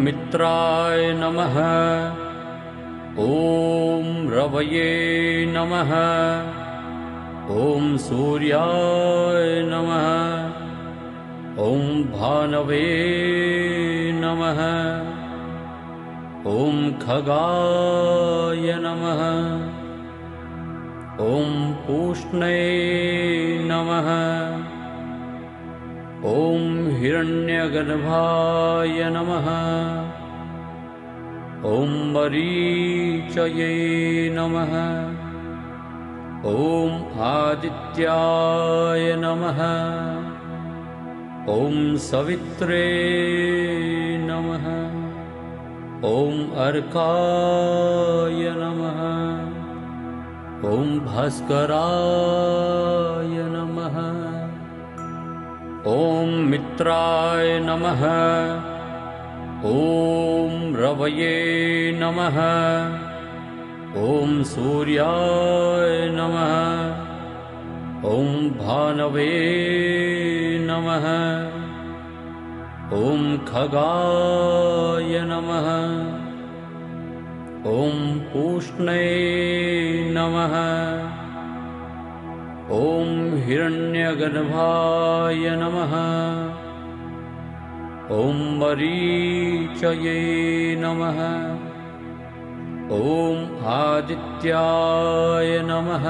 मित्राय नमः। ॐ रवये नमः। ॐ सूर्याय नमः। ॐ भानवे नमः। ॐ खगाय नमः। ॐ पूष्णे नमः। ॐ हिरण्यगर्भाय नमः। ॐ मरीचये नमः। ॐ आदित्याय नमः। ॐ सवित्रे नमः। ॐ अर्काय नमः। ॐ भास्कराय नमः। ॐ मित्राय नमः। ॐ रवये नमः। ॐ सूर्याय नमः। ॐ भानवे नमः। ॐ खगाय नमः। ॐ पूष्णे नमः। ॐ हिरण्यगर्भाय नमः। ॐ मरीचये नमः। ॐ आदित्याय नमः।